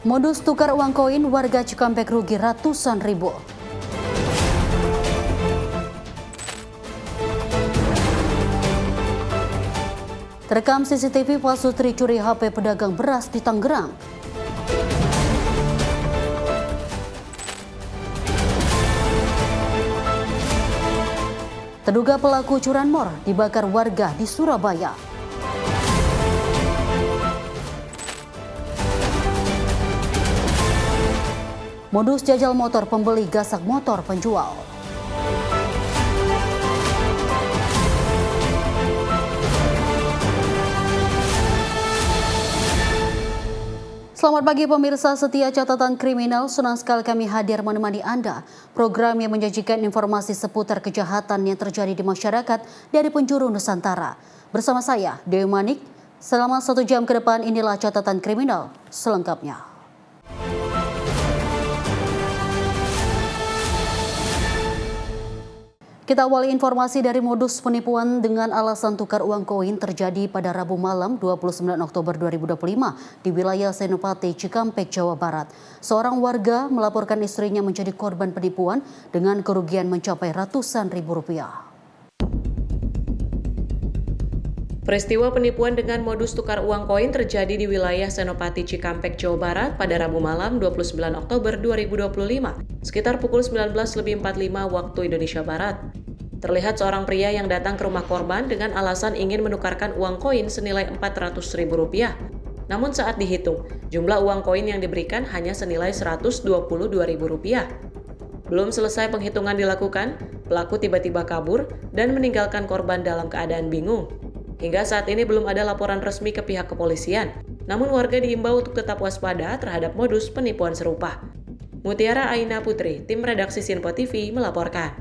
Modus tukar uang koin warga Cikampek rugi ratusan ribu. Terekam CCTV Pasutri curi HP pedagang beras di Tangerang. Terduga pelaku curanmor dibakar warga di Surabaya. Modus jajal motor pembeli gasak motor penjual. Selamat pagi pemirsa setia catatan kriminal, senang sekali kami hadir menemani Anda. Program yang menyajikan informasi seputar kejahatan yang terjadi di masyarakat dari penjuru Nusantara. Bersama saya, Dewi Manik, selama 1 jam ke depan inilah catatan kriminal selengkapnya. Kita awali informasi dari modus penipuan dengan alasan tukar uang koin terjadi pada Rabu malam 29 Oktober 2025 di wilayah Senopati, Cikampek, Jawa Barat. Seorang warga melaporkan istrinya menjadi korban penipuan dengan kerugian mencapai ratusan ribu rupiah. Peristiwa penipuan dengan modus tukar uang koin terjadi di wilayah Senopati, Cikampek, Jawa Barat pada Rabu malam 29 Oktober 2025, sekitar pukul 19.45 waktu Indonesia Barat. Terlihat seorang pria yang datang ke rumah korban dengan alasan ingin menukarkan uang koin senilai Rp400.000. Namun saat dihitung, jumlah uang koin yang diberikan hanya senilai Rp122.000. Belum selesai penghitungan dilakukan, pelaku tiba-tiba kabur dan meninggalkan korban dalam keadaan bingung. Hingga saat ini belum ada laporan resmi ke pihak kepolisian, namun warga diimbau untuk tetap waspada terhadap modus penipuan serupa. Mutiara Aina Putri, tim redaksi Sinpo TV melaporkan.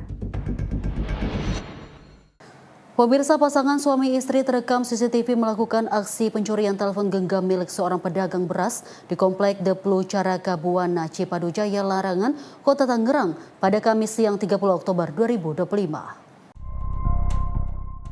Pemirsa, pasangan suami istri terekam CCTV melakukan aksi pencurian telepon genggam milik seorang pedagang beras di Komplek Deplu Caraka Buwana, Cipadu Jaya, Larangan, Kota Tangerang pada Kamis siang 30 Oktober 2025.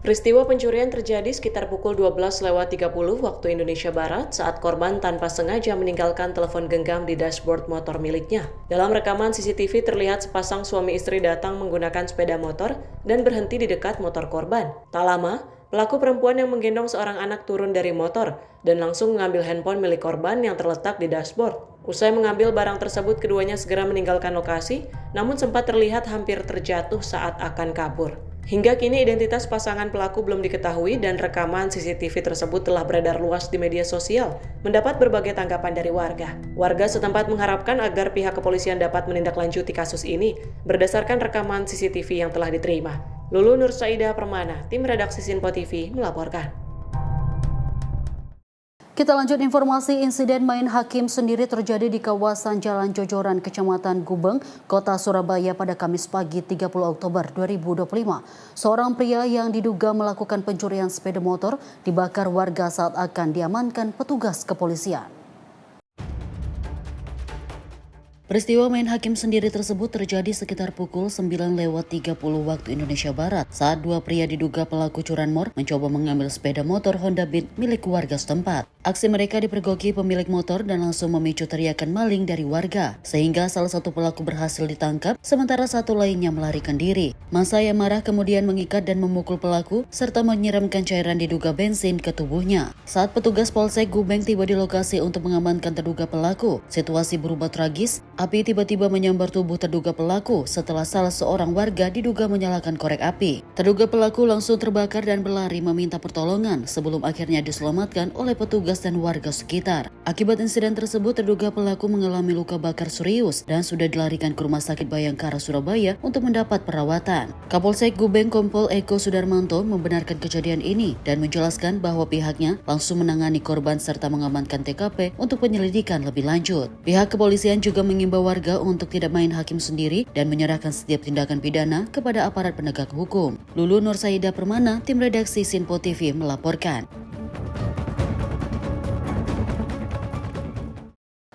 Peristiwa pencurian terjadi sekitar pukul 12.30 waktu Indonesia Barat saat korban tanpa sengaja meninggalkan telepon genggam di dashboard motor miliknya. Dalam rekaman CCTV terlihat sepasang suami istri datang menggunakan sepeda motor dan berhenti di dekat motor korban. Tak lama, pelaku perempuan yang menggendong seorang anak turun dari motor dan langsung mengambil handphone milik korban yang terletak di dashboard. Usai mengambil barang tersebut, keduanya segera meninggalkan lokasi, namun sempat terlihat hampir terjatuh saat akan kabur. Hingga kini identitas pasangan pelaku belum diketahui dan rekaman CCTV tersebut telah beredar luas di media sosial, mendapat berbagai tanggapan dari warga. Warga setempat mengharapkan agar pihak kepolisian dapat menindaklanjuti kasus ini berdasarkan rekaman CCTV yang telah diterima. Lulu Nur Saida Permana, tim redaksi Sinpo TV melaporkan. Kita lanjut informasi insiden main hakim sendiri terjadi di kawasan Jalan Jojoran, Kecamatan Gubeng, Kota Surabaya pada Kamis pagi 30 Oktober 2025. Seorang pria yang diduga melakukan pencurian sepeda motor dibakar warga saat akan diamankan petugas kepolisian. Peristiwa main hakim sendiri tersebut terjadi sekitar pukul 9.30 waktu Indonesia Barat saat dua pria diduga pelaku curanmor mencoba mengambil sepeda motor Honda Beat milik warga setempat. Aksi mereka dipergoki pemilik motor dan langsung memicu teriakan maling dari warga, sehingga salah satu pelaku berhasil ditangkap, sementara satu lainnya melarikan diri. Massa yang marah kemudian mengikat dan memukul pelaku, serta menyiramkan cairan diduga bensin ke tubuhnya. Saat petugas Polsek Gubeng tiba di lokasi untuk mengamankan terduga pelaku, situasi berubah tragis. Api tiba-tiba menyambar tubuh terduga pelaku setelah salah seorang warga diduga menyalakan korek api. Terduga pelaku langsung terbakar dan berlari meminta pertolongan sebelum akhirnya diselamatkan oleh petugas dan warga sekitar. Akibat insiden tersebut, terduga pelaku mengalami luka bakar serius dan sudah dilarikan ke Rumah Sakit Bayangkara Surabaya untuk mendapat perawatan. Kapolsek Gubeng Kompol Eko Sudarmanto membenarkan kejadian ini dan menjelaskan bahwa pihaknya langsung menangani korban serta mengamankan TKP untuk penyelidikan lebih lanjut. Pihak kepolisian juga mengimbau warga untuk tidak main hakim sendiri dan menyerahkan setiap tindakan pidana kepada aparat penegak hukum. Lulu Nur Saida Permana, tim redaksi Sinpo TV melaporkan.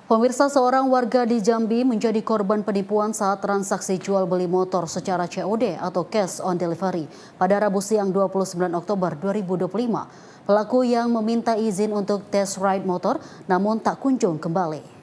Pemirsa, seorang warga di Jambi menjadi korban penipuan saat transaksi jual beli motor secara COD atau cash on delivery pada Rabu siang 29 Oktober 2025. Pelaku yang meminta izin untuk test ride motor namun tak kunjung kembali.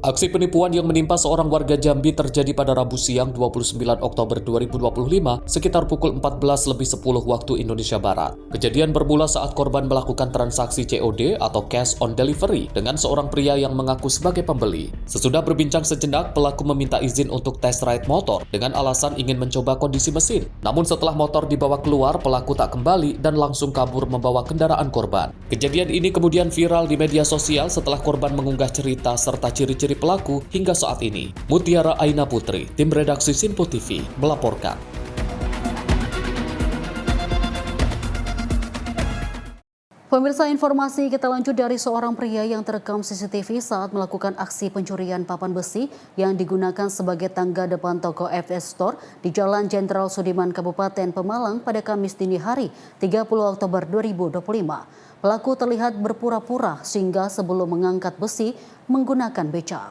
Aksi penipuan yang menimpa seorang warga Jambi terjadi pada Rabu siang 29 Oktober 2025 sekitar pukul 14.10 waktu Indonesia Barat. Kejadian bermula saat korban melakukan transaksi COD atau cash on delivery dengan seorang pria yang mengaku sebagai pembeli. Sesudah berbincang sejenak, pelaku meminta izin untuk test ride motor dengan alasan ingin mencoba kondisi mesin. Namun setelah motor dibawa keluar, pelaku tak kembali dan langsung kabur membawa kendaraan korban. Kejadian ini kemudian viral di media sosial setelah korban mengunggah cerita serta ciri-ciri pelaku hingga saat ini. Mutiara Aina Putri, tim redaksi Sinpo TV, melaporkan. Pemirsa, informasi kita lanjut dari seorang pria yang terekam CCTV saat melakukan aksi pencurian papan besi yang digunakan sebagai tangga depan toko FS Store di Jalan Jenderal Sudirman, Kabupaten Pemalang pada Kamis dini hari 30 Oktober 2025. Pelaku terlihat berpura-pura sehingga sebelum mengangkat besi menggunakan becak.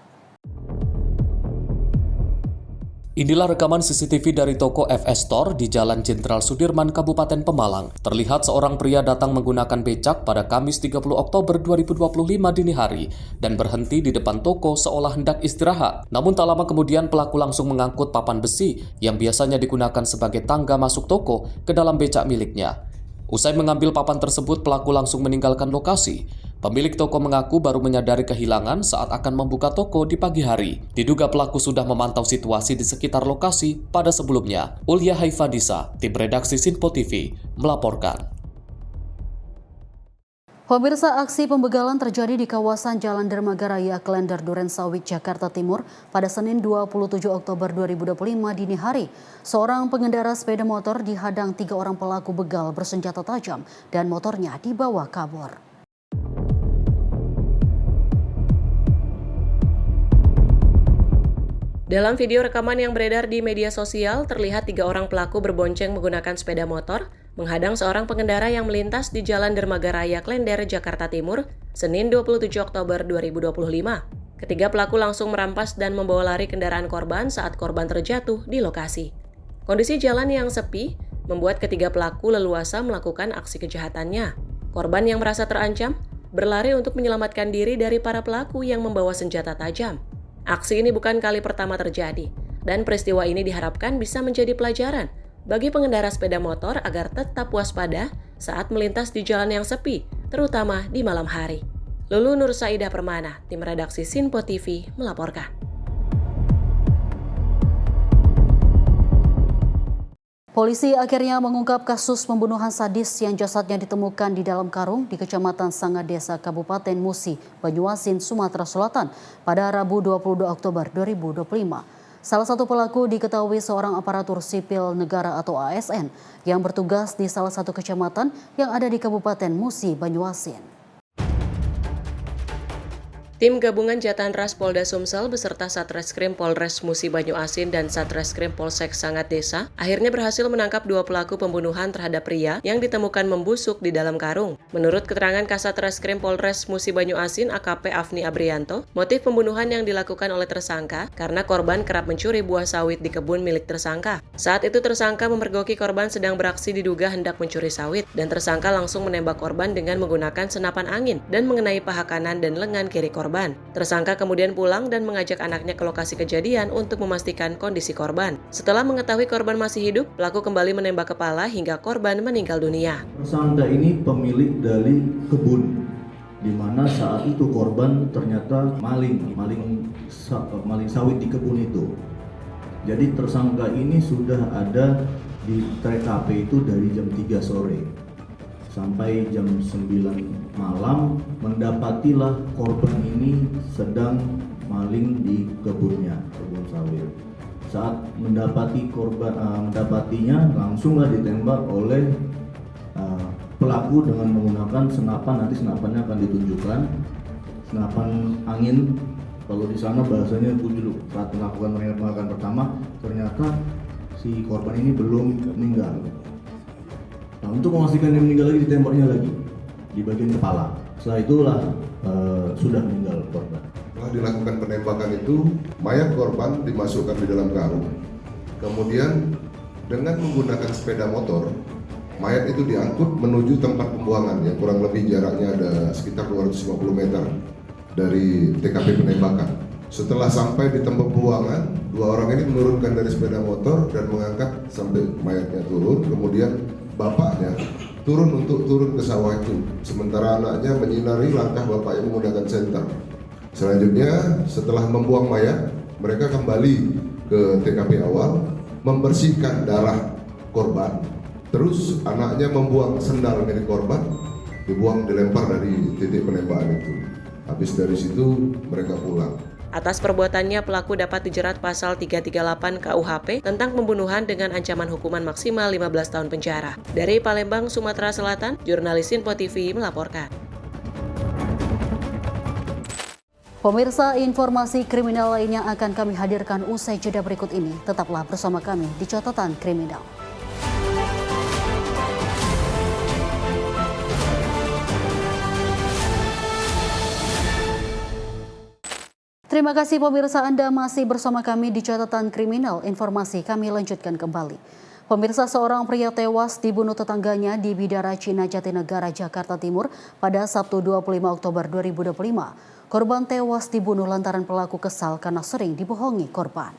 Inilah rekaman CCTV dari toko FS Store di Jalan Jenderal Sudirman, Kabupaten Pemalang. Terlihat seorang pria datang menggunakan becak pada Kamis 30 Oktober 2025 dini hari dan berhenti di depan toko seolah hendak istirahat. Namun tak lama kemudian pelaku langsung mengangkut papan besi yang biasanya digunakan sebagai tangga masuk toko ke dalam becak miliknya. Usai mengambil papan tersebut, pelaku langsung meninggalkan lokasi. Pemilik toko mengaku baru menyadari kehilangan saat akan membuka toko di pagi hari. Diduga pelaku sudah memantau situasi di sekitar lokasi pada sebelumnya. Ulya Haifadisa, tim redaksi Sinpo TV, melaporkan. Pemirsa, aksi pembegalan terjadi di kawasan Jalan Dermaga-Raya Klender Durensawit, Jakarta Timur pada Senin 27 Oktober 2025 dini hari. Seorang pengendara sepeda motor dihadang 3 orang pelaku begal bersenjata tajam dan motornya dibawa kabur. Dalam video rekaman yang beredar di media sosial, terlihat 3 orang pelaku berbonceng menggunakan sepeda motor menghadang seorang pengendara yang melintas di Jalan Dermaga-Raya Klender, Jakarta Timur, Senin 27 Oktober 2025. Ketiga pelaku langsung merampas dan membawa lari kendaraan korban saat korban terjatuh di lokasi. Kondisi jalan yang sepi membuat ketiga pelaku leluasa melakukan aksi kejahatannya. Korban yang merasa terancam berlari untuk menyelamatkan diri dari para pelaku yang membawa senjata tajam. Aksi ini bukan kali pertama terjadi, dan peristiwa ini diharapkan bisa menjadi pelajaran bagi pengendara sepeda motor agar tetap waspada saat melintas di jalan yang sepi, terutama di malam hari. Lulu Nur Saidah Permana, tim redaksi Sinpo TV, melaporkan. Polisi akhirnya mengungkap kasus pembunuhan sadis yang jasadnya ditemukan di dalam karung di Kecamatan Sangadesa, Kabupaten Musi, Banyuasin, Sumatera Selatan pada Rabu 22 Oktober 2025. Salah satu pelaku diketahui seorang aparatur sipil negara atau ASN yang bertugas di salah satu kecamatan yang ada di Kabupaten Musi, Banyuasin. Tim Gabungan Jatanras Polda Sumsel beserta Satreskrim Polres Musi Banyuasin dan Satreskrim Polsek Sangadesa akhirnya berhasil menangkap 2 pelaku pembunuhan terhadap pria yang ditemukan membusuk di dalam karung. Menurut keterangan Kasatreskrim Polres Musi Banyuasin AKP Afni Abrianto, motif pembunuhan yang dilakukan oleh tersangka karena korban kerap mencuri buah sawit di kebun milik tersangka. Saat itu tersangka memergoki korban sedang beraksi diduga hendak mencuri sawit dan tersangka langsung menembak korban dengan menggunakan senapan angin dan mengenai paha kanan dan lengan kiri korban. Tersangka kemudian pulang dan mengajak anaknya ke lokasi kejadian untuk memastikan kondisi korban. Setelah mengetahui korban masih hidup, pelaku kembali menembak kepala hingga korban meninggal dunia. Tersangka ini pemilik dari kebun, di mana saat itu korban ternyata maling sawit di kebun itu. Jadi tersangka ini sudah ada di TKP itu dari jam 3 sore. Sampai jam 9 malam mendapatilah korban ini sedang maling di kebunnya, kebun sawit. Saat mendapatinya langsunglah ditembak oleh pelaku dengan menggunakan senapan. Nanti senapannya akan ditunjukkan, senapan angin. Kalau di sana bahasanya dulu saat melakukan penembakan pertama ternyata si korban ini belum meninggal. Nah, untuk memastikan dia meninggal lagi, ditembaknya lagi di bagian kepala. Setelah itulah sudah meninggal korban. Setelah dilakukan penembakan itu, mayat korban dimasukkan di dalam karung. Kemudian dengan menggunakan sepeda motor, mayat itu diangkut menuju tempat pembuangan yang kurang lebih jaraknya ada sekitar 250 meter dari TKP penembakan. Setelah sampai di tempat pembuangan, dua orang ini menurunkan dari sepeda motor dan mengangkat sampai mayatnya turun. Kemudian bapaknya turun untuk turun ke sawah itu. Sementara anaknya menyinari langkah bapaknya menggunakan senter. Selanjutnya, setelah membuang mayat, mereka kembali ke TKP awal, membersihkan darah korban. Terus anaknya membuang sendal milik korban, dibuang dilempar dari titik penembakan itu. Habis dari situ mereka pulang. Atas perbuatannya, pelaku dapat dijerat pasal 338 KUHP tentang pembunuhan dengan ancaman hukuman maksimal 15 tahun penjara. Dari Palembang, Sumatera Selatan, jurnalis Info TV melaporkan. Pemirsa, informasi kriminal lainnya akan kami hadirkan usai jeda berikut ini. Tetaplah bersama kami di Catatan Kriminal. Terima kasih pemirsa, Anda masih bersama kami di Catatan Kriminal. Informasi kami lanjutkan kembali. Pemirsa, seorang pria tewas dibunuh tetangganya di Bidara Cina Jatinegara, Jakarta Timur pada Sabtu 25 Oktober 2025. Korban tewas dibunuh lantaran pelaku kesal karena sering dibohongi korban.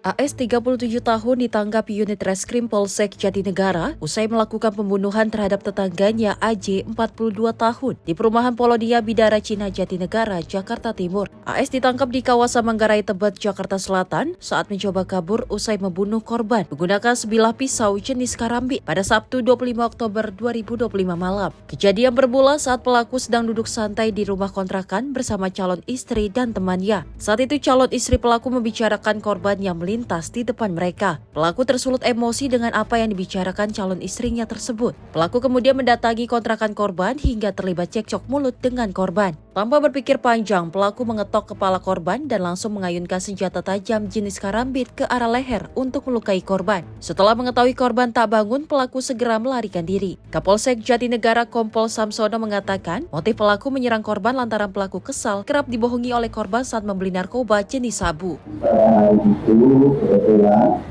AS 37 tahun ditangkap unit reskrim Polsek Jatinegara usai melakukan pembunuhan terhadap tetangganya AJ 42 tahun di perumahan Polonia Bidara Cina Jatinegara, Jakarta Timur. AS ditangkap di kawasan Manggarai Tebet, Jakarta Selatan saat mencoba kabur usai membunuh korban menggunakan sebilah pisau jenis karambit pada Sabtu 25 Oktober 2025 malam. Kejadian bermula saat pelaku sedang duduk santai di rumah kontrakan bersama calon istri dan temannya. Saat itu calon istri pelaku membicarakan korban yang melintas di depan mereka. Pelaku tersulut emosi dengan apa yang dibicarakan calon istrinya tersebut. Pelaku kemudian mendatangi kontrakan korban hingga terlibat cekcok mulut dengan korban. Tanpa berpikir panjang, pelaku mengetok kepala korban dan langsung mengayunkan senjata tajam jenis karambit ke arah leher untuk melukai korban. Setelah mengetahui korban tak bangun, pelaku segera melarikan diri. Kapolsek Jatinegara Kompol Samsono mengatakan, motif pelaku menyerang korban lantaran pelaku kesal kerap dibohongi oleh korban saat membeli narkoba jenis sabu. Pada hari itu kebetulan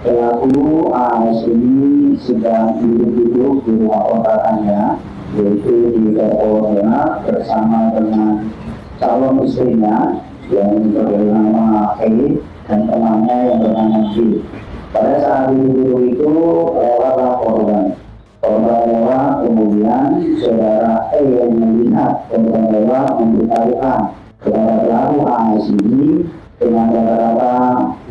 pelaku AS ini sedang duduk di rumah kontrakannya, yaitu di Polonia bersama dengan calon istrinya yang bernama E dan temannya yang bernama G. Pada saat duduk itu lewatlah korban. Korban lewat, kemudian saudara E yang melihat korban lewat memberitahukan kepada pelaku AS ini dengan kata-kata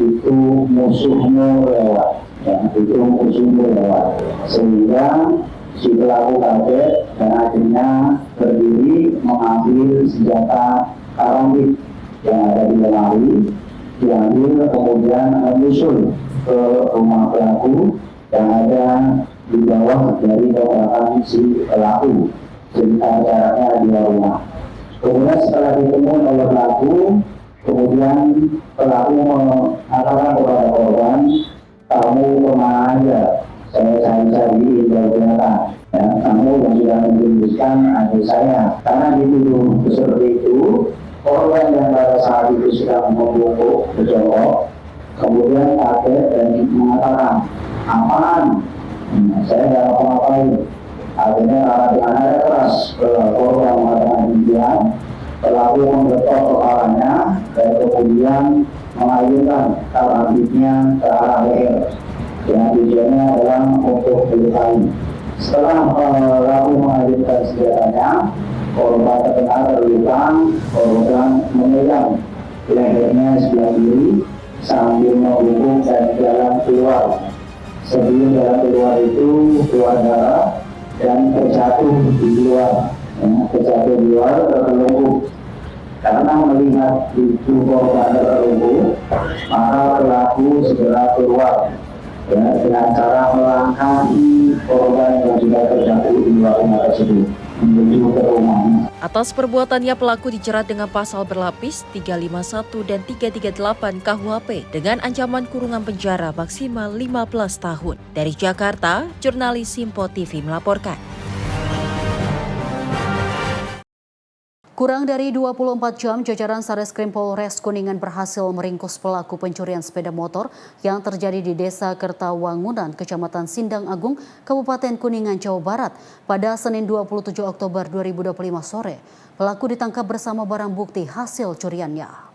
itu musuhmu lewat, ya, itu musuhmu lewat, sehingga si pelaku kaget dan akhirnya berdiri mengambil senjata karambit yang ada di lemari, diambil kemudian menyusul ke rumah pelaku yang ada di bawah dari kontrakan si pelaku, sekitar jaraknya 2 rumah. Kemudian setelah ditemui oleh pelaku, kemudian pelaku mengatakan kepada korban, kamu kemana aja? Saya cari-cari di belakang. Ya, kamu yang sudah menjadikan adik saya. Karena dituduh seperti itu, korban yang pada saat itu sedang membungkuk, berjongkok, kemudian kaget dan mengatakan, apaan? Saya tidak apa-apain. Akhirnya karena dengan nada keras, korban mengatakan demikian. Pelaku menggetok kepalanya dan kemudian mengayunkan karambitnya ke arah leher. Yang tujuannya adalah untuk melukai. Setelah pelaku mengayunkan senjatanya, korban terkena terluka. Korban memegang lehernya sebelah kiri sambil membungkuk dan jalan keluar. Sebelum jalan keluar itu keluar darah dan terjatuh di luar. Terjatuh di luar terlungkup. Karena melihat itu korban terlungkup, maka pelaku segera keluar dengan cara melangkahi korban yang sudah terjatuh di luar rumah tersebut menuju ke rumahnya. Atas perbuatannya pelaku dijerat dengan pasal berlapis 351 dan 338 KUHP dengan ancaman kurungan penjara maksimal 15 tahun. Dari Jakarta, jurnalis Info TV melaporkan. Kurang dari 24 jam, jajaran Satreskrim Polres Kuningan berhasil meringkus pelaku pencurian sepeda motor yang terjadi di Desa Kertawangunan, Kecamatan Sindang Agung, Kabupaten Kuningan, Jawa Barat pada Senin 27 Oktober 2025 sore. Pelaku ditangkap bersama barang bukti hasil curiannya.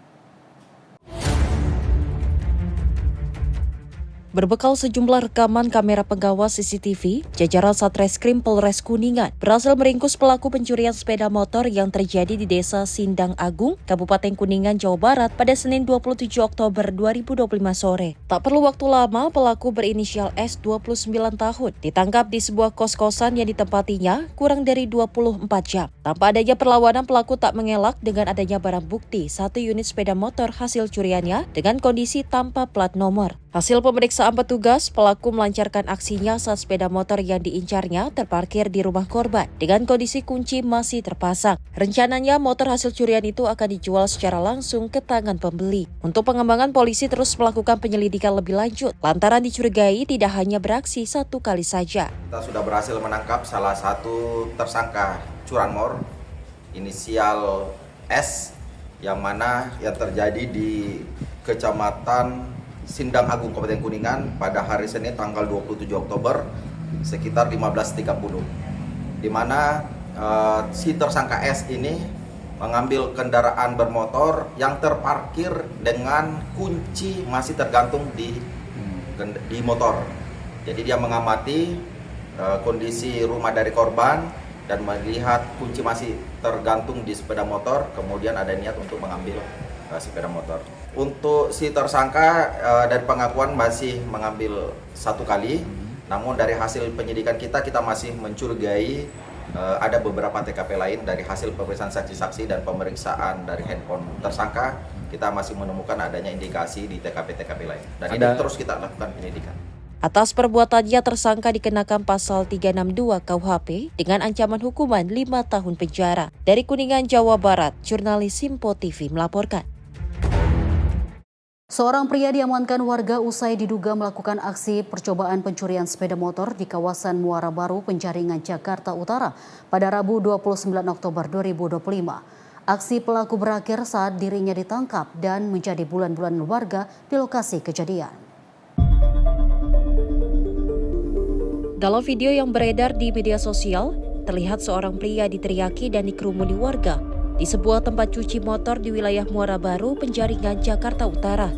Berbekal sejumlah rekaman kamera pengawas CCTV, jajaran Satreskrim Polres Kuningan berhasil meringkus pelaku pencurian sepeda motor yang terjadi di Desa Sindang Agung, Kabupaten Kuningan, Jawa Barat pada Senin 27 Oktober 2025 sore. Tak perlu waktu lama, pelaku berinisial S 29 tahun ditangkap di sebuah kos-kosan yang ditempatinya kurang dari 24 jam. Tanpa adanya perlawanan, pelaku tak mengelak dengan adanya barang bukti 1 unit sepeda motor hasil curiannya dengan kondisi tanpa plat nomor. Hasil pemeriksaan petugas, pelaku melancarkan aksinya saat sepeda motor yang diincarnya terparkir di rumah korban dengan kondisi kunci masih terpasang. Rencananya motor hasil curian itu akan dijual secara langsung ke tangan pembeli. Untuk pengembangan, polisi terus melakukan penyelidikan lebih lanjut lantaran dicurigai tidak hanya beraksi satu kali saja. Kita sudah berhasil menangkap salah satu tersangka curanmor inisial S yang terjadi di Kecamatan Sindang Agung, Kabupaten Kuningan pada hari Senin tanggal 27 Oktober sekitar 15.30, di mana si tersangka S ini mengambil kendaraan bermotor yang terparkir dengan kunci masih tergantung di motor. Jadi dia mengamati kondisi rumah dari korban dan melihat kunci masih tergantung di sepeda motor, kemudian ada niat untuk mengambil sepeda motor. Untuk si tersangka dari pengakuan masih mengambil satu kali, namun dari hasil penyidikan kita masih mencurigai ada beberapa TKP lain. Dari hasil pemeriksaan saksi-saksi dan pemeriksaan dari handphone tersangka, kita masih menemukan adanya indikasi di TKP-TKP lain. Dan ini terus kita lakukan penyelidikan. Atas perbuatannya, tersangka dikenakan pasal 362 KUHP dengan ancaman hukuman 5 tahun penjara. Dari Kuningan, Jawa Barat, jurnalis Simpo TV melaporkan. Seorang pria diamankan warga usai diduga melakukan aksi percobaan pencurian sepeda motor di kawasan Muara Baru, Penjaringan, Jakarta Utara pada Rabu 29 Oktober 2025. Aksi pelaku berakhir saat dirinya ditangkap dan menjadi bulan-bulan warga di lokasi kejadian. Dalam video yang beredar di media sosial, terlihat seorang pria diteriaki dan dikerumuni warga di sebuah tempat cuci motor di wilayah Muara Baru, Penjaringan, Jakarta Utara.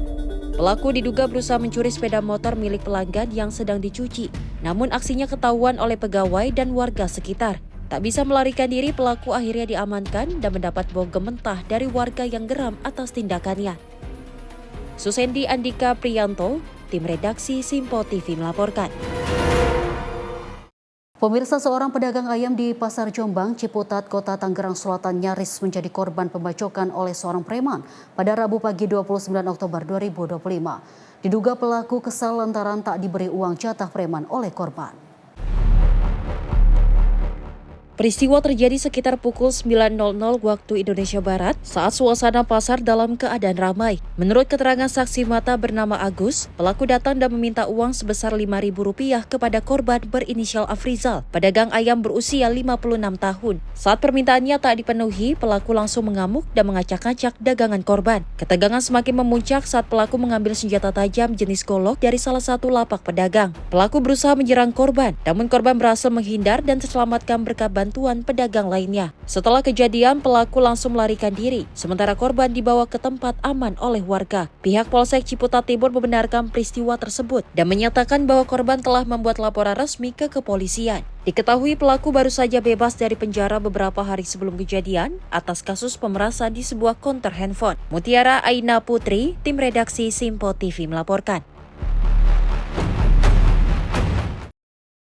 Pelaku diduga berusaha mencuri sepeda motor milik pelanggan yang sedang dicuci. Namun aksinya ketahuan oleh pegawai dan warga sekitar. Tak bisa melarikan diri, pelaku akhirnya diamankan dan mendapat bogem mentah dari warga yang geram atas tindakannya. Susendi Andika Priyanto, tim redaksi Simpo TV melaporkan. Pemirsa, seorang pedagang ayam di Pasar Jombang, Ciputat, Kota Tangerang Selatan nyaris menjadi korban pembacokan oleh seorang preman pada Rabu pagi 29 Oktober 2025. Diduga pelaku kesal lantaran tak diberi uang jatah preman oleh korban. Peristiwa terjadi sekitar pukul 9.00 waktu Indonesia Barat saat suasana pasar dalam keadaan ramai. Menurut keterangan saksi mata bernama Agus, pelaku datang dan meminta uang sebesar Rp5.000 kepada korban berinisial Afrizal, pedagang ayam berusia 56 tahun. Saat permintaannya tak dipenuhi, pelaku langsung mengamuk dan mengacak-acak dagangan korban. Ketegangan semakin memuncak saat pelaku mengambil senjata tajam jenis golok dari salah satu lapak pedagang. Pelaku berusaha menyerang korban, namun korban berhasil menghindar dan terselamatkan berkat bantuan pedagang lainnya. Setelah kejadian, pelaku langsung melarikan diri, sementara korban dibawa ke tempat aman oleh warga. Pihak Polsek Ciputat Timur membenarkan peristiwa tersebut dan menyatakan bahwa korban telah membuat laporan resmi ke kepolisian. Diketahui pelaku baru saja bebas dari penjara beberapa hari sebelum kejadian atas kasus pemerasan di sebuah konter handphone. Mutiara Aina Putri, tim redaksi Simpo TV melaporkan.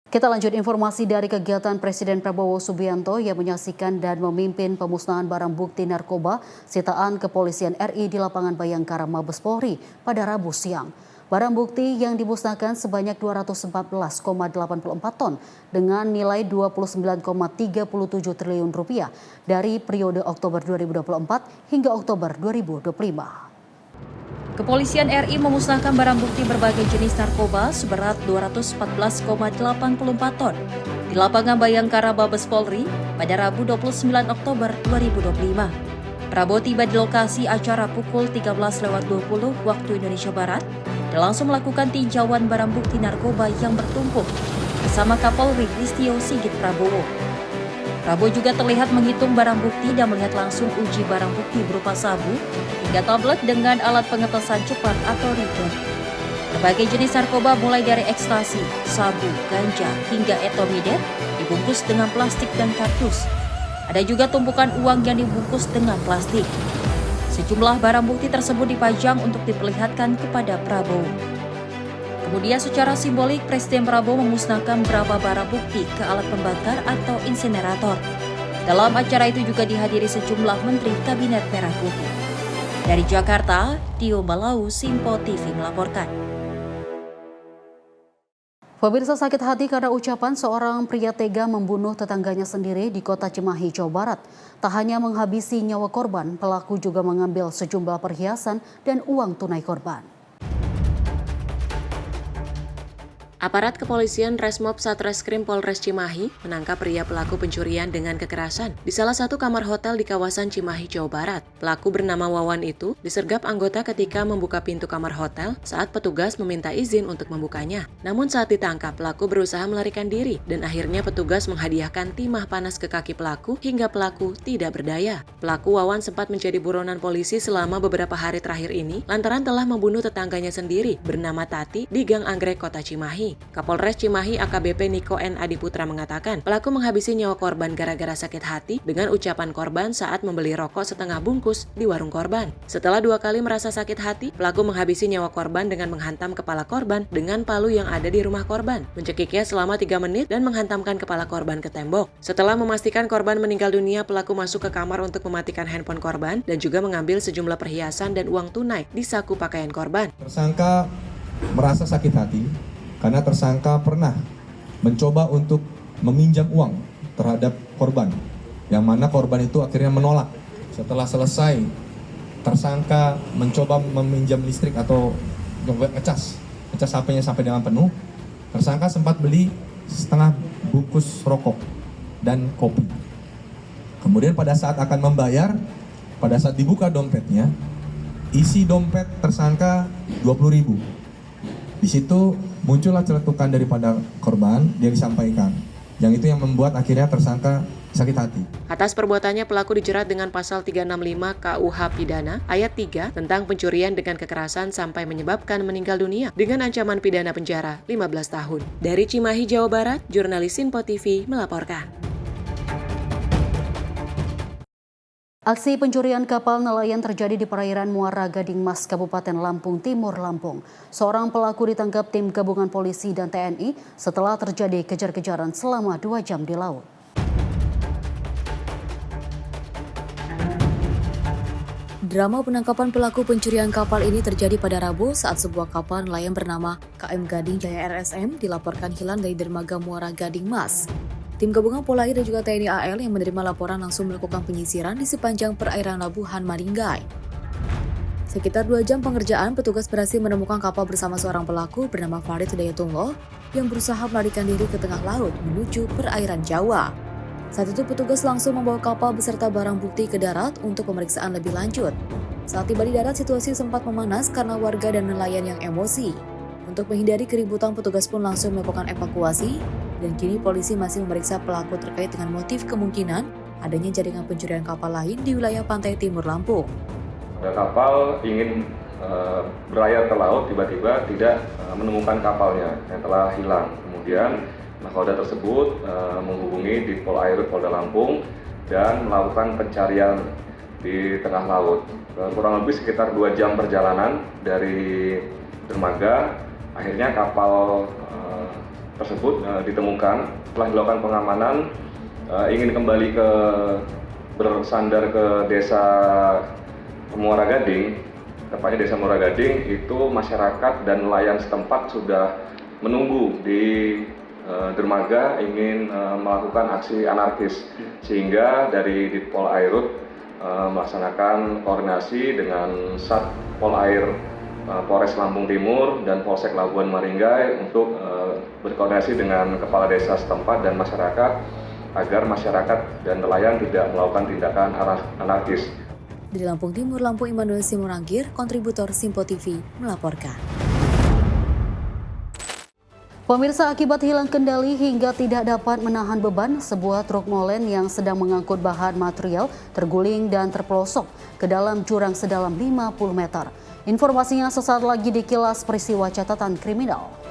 Kita lanjut informasi dari kegiatan Presiden Prabowo Subianto yang menyaksikan dan memimpin pemusnahan barang bukti narkoba sitaan Kepolisian RI di lapangan Bayangkara Mabes Polri pada Rabu siang. Barang bukti yang dimusnahkan sebanyak 214,84 ton dengan nilai 29,37 triliun rupiah dari periode Oktober 2024 hingga Oktober 2025. Kepolisian RI memusnahkan barang bukti berbagai jenis narkoba seberat 214,84 ton di lapangan Bayangkara Mabes Polri pada Rabu 29 Oktober 2025. Prabowo tiba di lokasi acara pukul 13.20 waktu Indonesia Barat dan langsung melakukan tinjauan barang bukti narkoba yang bertumpuk bersama Kapolri Listio Sigit Prabowo. Prabowo juga terlihat menghitung barang bukti dan melihat langsung uji barang bukti berupa sabu hingga tablet dengan alat pengetesan cepat atau reader. Berbagai jenis narkoba mulai dari ekstasi, sabu, ganja, hingga etomidet dibungkus dengan plastik dan kardus. Ada juga tumpukan uang yang dibungkus dengan plastik. Sejumlah barang bukti tersebut dipajang untuk diperlihatkan kepada Prabowo. Kemudian secara simbolik Presiden Prabowo memusnahkan beberapa barang bukti ke alat pembakar atau insinerator. Dalam acara itu juga dihadiri sejumlah menteri Kabinet Merah Putih. Dari Jakarta, Dio Malau, Simpo TV melaporkan. Pemirsa, sakit hati karena ucapan seorang pria tega membunuh tetangganya sendiri di kota Cimahi, Jawa Barat. Tak hanya menghabisi nyawa korban, pelaku juga mengambil sejumlah perhiasan dan uang tunai korban. Aparat kepolisian Resmob Satreskrim Polres Cimahi menangkap pria pelaku pencurian dengan kekerasan di salah satu kamar hotel di kawasan Cimahi, Jawa Barat. Pelaku bernama Wawan itu disergap anggota ketika membuka pintu kamar hotel saat petugas meminta izin untuk membukanya. Namun saat ditangkap, pelaku berusaha melarikan diri dan akhirnya petugas menghadiahkan timah panas ke kaki pelaku hingga pelaku tidak berdaya. Pelaku Wawan sempat menjadi buronan polisi selama beberapa hari terakhir ini lantaran telah membunuh tetangganya sendiri bernama Tati di Gang Anggrek, Kota Cimahi. Kapolres Cimahi AKBP Niko N. Adiputra mengatakan pelaku menghabisi nyawa korban gara-gara sakit hati dengan ucapan korban saat membeli rokok setengah bungkus di warung korban. Setelah 2 kali merasa sakit hati, pelaku menghabisi nyawa korban dengan menghantam kepala korban dengan palu yang ada di rumah korban, mencekiknya selama 3 menit dan menghantamkan kepala korban ke tembok. Setelah memastikan korban meninggal dunia, pelaku masuk ke kamar untuk mematikan handphone korban dan juga mengambil sejumlah perhiasan dan uang tunai di saku pakaian korban. Tersangka merasa sakit hati karena tersangka pernah mencoba untuk meminjam uang terhadap korban, yang mana korban itu akhirnya menolak. Setelah selesai, tersangka mencoba meminjam listrik atau ngecas HP-nya sampai dengan penuh. Tersangka sempat beli setengah bungkus rokok dan kopi. Kemudian pada saat akan membayar, pada saat dibuka dompetnya, isi dompet tersangka 20.000. Di situ muncullah celetukan daripada korban, dia disampaikan. Yang itu yang membuat akhirnya tersangka sakit hati. Atas perbuatannya, pelaku dijerat dengan pasal 365 KUH Pidana ayat 3 tentang pencurian dengan kekerasan sampai menyebabkan meninggal dunia dengan ancaman pidana penjara 15 tahun. Dari Cimahi, Jawa Barat, jurnalis Simpo TV melaporkan. Aksi pencurian kapal nelayan terjadi di perairan Muara Gading Mas, Kabupaten Lampung Timur, Lampung. Seorang pelaku ditangkap tim gabungan polisi dan TNI setelah terjadi kejar-kejaran selama 2 jam di laut. Drama penangkapan pelaku pencurian kapal ini terjadi pada Rabu saat sebuah kapal nelayan bernama KM Gading Jaya RSM dilaporkan hilang dari dermaga Muara Gading Mas. Tim gabungan Polair dan juga TNI AL yang menerima laporan langsung melakukan penyisiran di sepanjang perairan Labuhan Maringgai. Sekitar 2 jam pengerjaan, petugas berhasil menemukan kapal bersama seorang pelaku bernama Farid Hidayatullah yang berusaha melarikan diri ke tengah laut menuju perairan Jawa. Saat itu petugas langsung membawa kapal beserta barang bukti ke darat untuk pemeriksaan lebih lanjut. Saat tiba di darat, situasi sempat memanas karena warga dan nelayan yang emosi. Untuk menghindari keributan, petugas pun langsung melakukan evakuasi. Dan kini polisi masih memeriksa pelaku terkait dengan motif kemungkinan adanya jaringan pencurian kapal lain di wilayah pantai timur Lampung. Kapal ingin berlayar ke laut, tiba-tiba tidak menemukan kapalnya yang telah hilang. Kemudian nakoda tersebut menghubungi di Polairut Polda Lampung dan melakukan pencarian di tengah laut. Kurang lebih sekitar 2 jam perjalanan dari dermaga, akhirnya kapal tersebut ditemukan. Setelah dilakukan pengamanan, ingin kembali bersandar ke desa Muara Gading, tepatnya desa Muara Gading, itu masyarakat dan nelayan setempat sudah menunggu di dermaga ingin melakukan aksi anarkis, sehingga dari Ditpol Airut melaksanakan koordinasi dengan Sat Polair Polres Lampung Timur dan Polsek Labuan Maringgai untuk berkoordinasi dengan kepala desa setempat dan masyarakat agar masyarakat dan nelayan tidak melakukan tindakan anarkis. Dari Lampung Timur, Lampung Immanuel Simorangkir, kontributor Simpo TV melaporkan. Pemirsa, akibat hilang kendali hingga tidak dapat menahan beban, sebuah truk molen yang sedang mengangkut bahan material terguling dan terpelosok ke dalam jurang sedalam 50 meter. Informasinya sesaat lagi di Kilas Peristiwa Catatan Kriminal.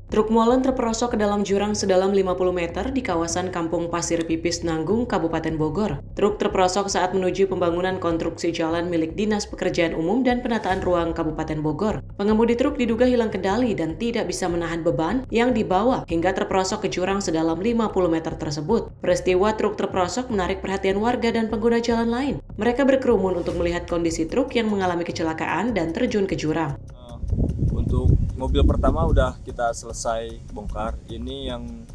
Truk molen terperosok ke dalam jurang sedalam 50 meter di kawasan Kampung Pasir Pipis Nanggung, Kabupaten Bogor. Truk terperosok saat menuju pembangunan konstruksi jalan milik Dinas Pekerjaan Umum dan Penataan Ruang Kabupaten Bogor. Pengemudi truk diduga hilang kendali dan tidak bisa menahan beban yang dibawa hingga terperosok ke jurang sedalam 50 meter tersebut. Peristiwa truk terperosok menarik perhatian warga dan pengguna jalan lain. Mereka berkerumun untuk melihat kondisi truk yang mengalami kecelakaan dan terjun ke jurang. Untuk mobil pertama udah kita selesai bongkar. Ini yang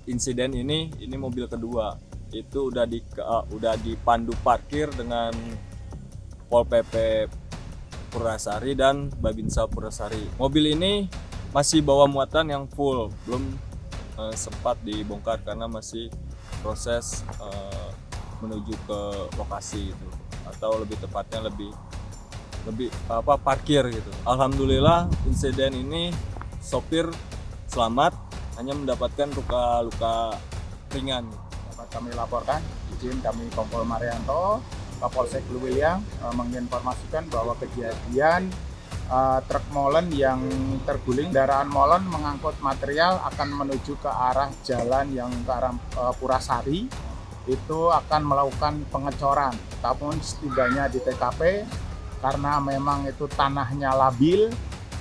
insiden ini mobil kedua. Itu udah dipandu parkir dengan Pol PP Purwasari dan Babinsa Purwasari. Mobil ini masih bawa muatan yang full, belum sempat dibongkar karena masih proses menuju ke lokasi itu, atau lebih tepatnya lebih parkir gitu. Alhamdulillah insiden ini sopir selamat, hanya mendapatkan luka ringan. Dapat kami laporkan, izin kami Kompol Marianto, Kapolsek Luwiliang menginformasikan bahwa kejadian truk molen yang terguling, kendaraan molen mengangkut material akan menuju ke arah jalan yang ke arah Purwasari, itu akan melakukan pengecoran. Namun setibanya di TKP, karena memang itu tanahnya labil,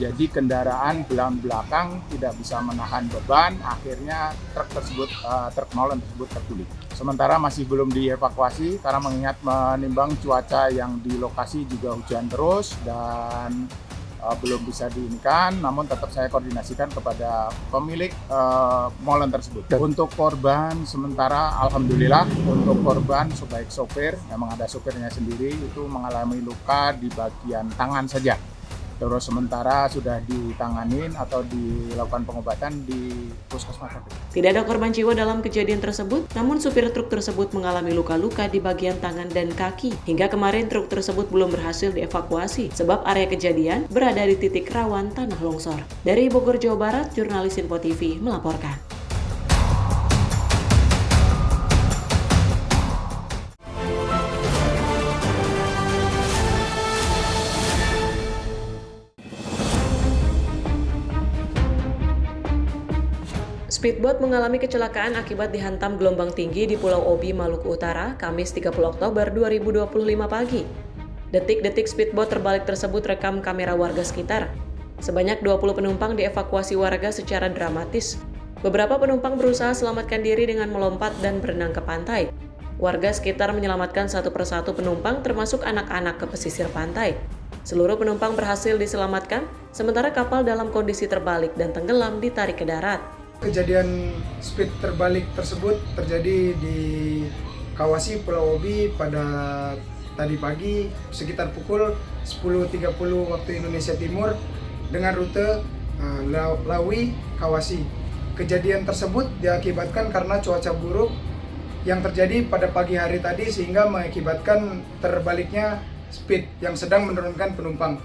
jadi kendaraan belakang tidak bisa menahan beban, akhirnya truk molen tersebut terguling. Sementara masih belum dievakuasi karena mengingat menimbang cuaca yang di lokasi juga hujan terus dan belum bisa diinikan, namun tetap saya koordinasikan kepada pemilik molen tersebut. Untuk korban sementara alhamdulillah, untuk korban sebaik sopir, memang ada sopirnya sendiri, itu mengalami luka di bagian tangan saja. Terus sementara sudah ditanganin atau dilakukan pengobatan di puskesmas. Tidak ada korban jiwa dalam kejadian tersebut, namun supir truk tersebut mengalami luka-luka di bagian tangan dan kaki. Hingga kemarin truk tersebut belum berhasil dievakuasi sebab area kejadian berada di titik rawan tanah longsor. Dari Bogor, Jawa Barat, jurnalis Simpo TV melaporkan. Speedboat mengalami kecelakaan akibat dihantam gelombang tinggi di Pulau Obi, Maluku Utara, Kamis 30 Oktober 2025 pagi. Detik-detik speedboat terbalik tersebut rekam kamera warga sekitar. Sebanyak 20 penumpang dievakuasi warga secara dramatis. Beberapa penumpang berusaha selamatkan diri dengan melompat dan berenang ke pantai. Warga sekitar menyelamatkan satu persatu penumpang termasuk anak-anak ke pesisir pantai. Seluruh penumpang berhasil diselamatkan, sementara kapal dalam kondisi terbalik dan tenggelam ditarik ke darat. Kejadian speed terbalik tersebut terjadi di Kawasi Pulau Obi pada tadi pagi sekitar pukul 10.30 waktu Indonesia Timur dengan rute Lawi Kawasi. Kejadian tersebut diakibatkan karena cuaca buruk yang terjadi pada pagi hari tadi sehingga mengakibatkan terbaliknya speed yang sedang menurunkan penumpang.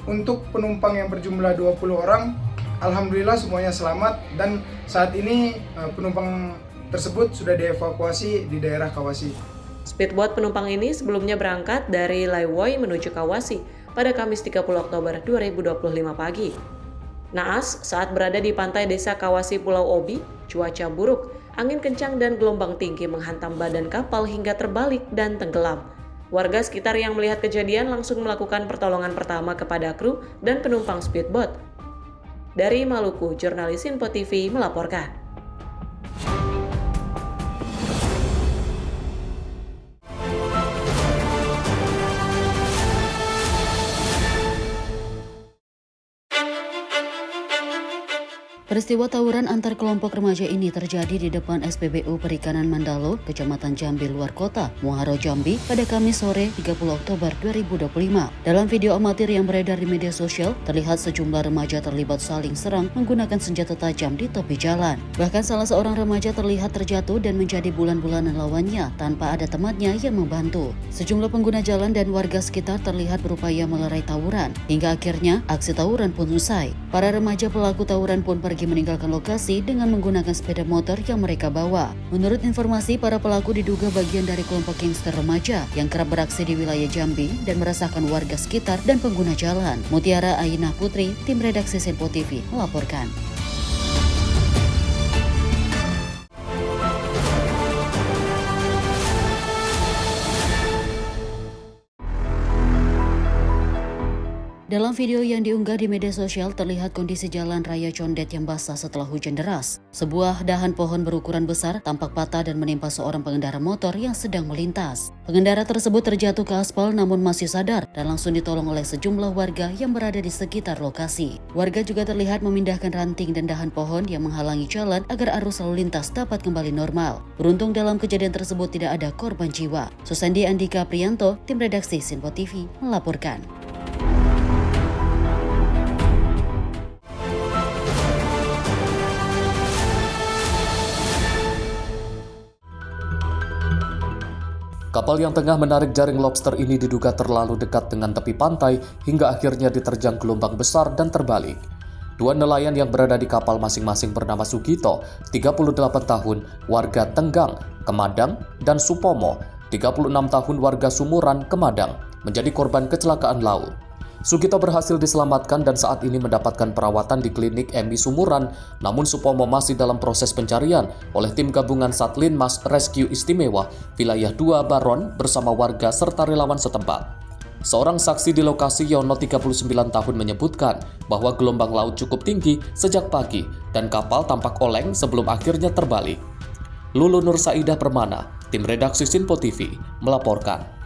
Untuk penumpang yang berjumlah 20 orang, alhamdulillah semuanya selamat dan saat ini penumpang tersebut sudah dievakuasi di daerah Kawasi. Speedboat penumpang ini sebelumnya berangkat dari Laiwoi menuju Kawasi pada Kamis 30 Oktober 2025 pagi. Naas, saat berada di pantai desa Kawasi Pulau Obi, cuaca buruk, angin kencang dan gelombang tinggi menghantam badan kapal hingga terbalik dan tenggelam. Warga sekitar yang melihat kejadian langsung melakukan pertolongan pertama kepada kru dan penumpang speedboat. Dari Maluku, jurnalis Sinpo TV melaporkan. Peristiwa tawuran antar kelompok remaja ini terjadi di depan SPBU Perikanan Mandalo, Kecamatan Jambi Luar Kota, Muaro Jambi, pada Kamis sore 30 Oktober 2025. Dalam video amatir yang beredar di media sosial, terlihat sejumlah remaja terlibat saling serang menggunakan senjata tajam di tepi jalan. Bahkan salah seorang remaja terlihat terjatuh dan menjadi bulan-bulanan lawannya tanpa ada temannya yang membantu. Sejumlah pengguna jalan dan warga sekitar terlihat berupaya melerai tawuran, hingga akhirnya aksi tawuran pun usai. Para remaja pelaku tawuran pun pergi meninggalkan lokasi dengan menggunakan sepeda motor yang mereka bawa. Menurut informasi, para pelaku diduga bagian dari kelompok gangster remaja yang kerap beraksi di wilayah Jambi dan meresahkan warga sekitar dan pengguna jalan. Mutiara Aina Putri, tim redaksi Sinpo TV melaporkan. Dalam video yang diunggah di media sosial terlihat kondisi jalan raya Condet yang basah setelah hujan deras. Sebuah dahan pohon berukuran besar tampak patah dan menimpa seorang pengendara motor yang sedang melintas. Pengendara tersebut terjatuh ke aspal namun masih sadar dan langsung ditolong oleh sejumlah warga yang berada di sekitar lokasi. Warga juga terlihat memindahkan ranting dan dahan pohon yang menghalangi jalan agar arus lalu lintas dapat kembali normal. Beruntung dalam kejadian tersebut tidak ada korban jiwa. Susandi Andika Priyanto, tim redaksi Sinpo TV melaporkan. Kapal yang tengah menarik jaring lobster ini diduga terlalu dekat dengan tepi pantai hingga akhirnya diterjang gelombang besar dan terbalik. Dua nelayan yang berada di kapal masing-masing bernama Sugito, 38 tahun, warga Tenggang, Kemadang, dan Supomo, 36 tahun, warga Sumuran, Kemadang, menjadi korban kecelakaan laut. Sugito berhasil diselamatkan dan saat ini mendapatkan perawatan di klinik MI Sumuran, namun Supomo masih dalam proses pencarian oleh tim gabungan Satlinmas Rescue Istimewa Wilayah 2 Baron bersama warga serta relawan setempat. Seorang saksi di lokasi Yono 39 tahun menyebutkan bahwa gelombang laut cukup tinggi sejak pagi dan kapal tampak oleng sebelum akhirnya terbalik. Lulu Nur Saidah Permana, tim redaksi Sinpo TV melaporkan.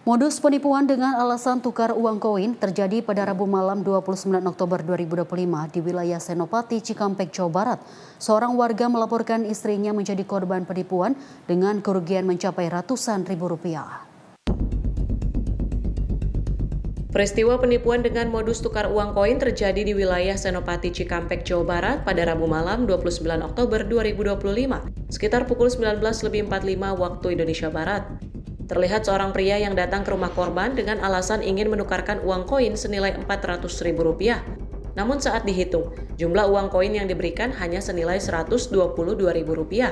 Modus penipuan dengan alasan tukar uang koin terjadi pada Rabu malam 29 Oktober 2025 di wilayah Senopati, Cikampek, Jawa Barat. Seorang warga melaporkan istrinya menjadi korban penipuan dengan kerugian mencapai ratusan ribu rupiah. Peristiwa penipuan dengan modus tukar uang koin terjadi di wilayah Senopati, Cikampek, Jawa Barat pada Rabu malam 29 Oktober 2025, sekitar pukul 19.45 waktu Indonesia Barat. Terlihat seorang pria yang datang ke rumah korban dengan alasan ingin menukarkan uang koin senilai Rp400.000. Namun saat dihitung, jumlah uang koin yang diberikan hanya senilai Rp122.000.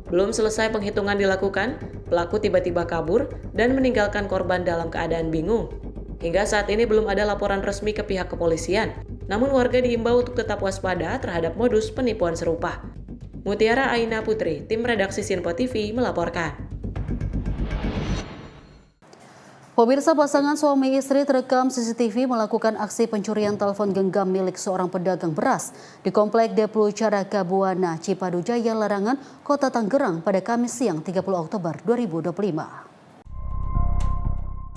Belum selesai penghitungan dilakukan, pelaku tiba-tiba kabur dan meninggalkan korban dalam keadaan bingung. Hingga saat ini belum ada laporan resmi ke pihak kepolisian, namun warga diimbau untuk tetap waspada terhadap modus penipuan serupa. Mutiara Aina Putri, tim redaksi Sinpo TV melaporkan. Pemirsa, pasangan suami istri terekam CCTV melakukan aksi pencurian telepon genggam milik seorang pedagang beras di Komplek Deplu Caraka Buana, Cipadu Jaya, Larangan, Kota Tangerang pada Kamis siang 30 Oktober 2025.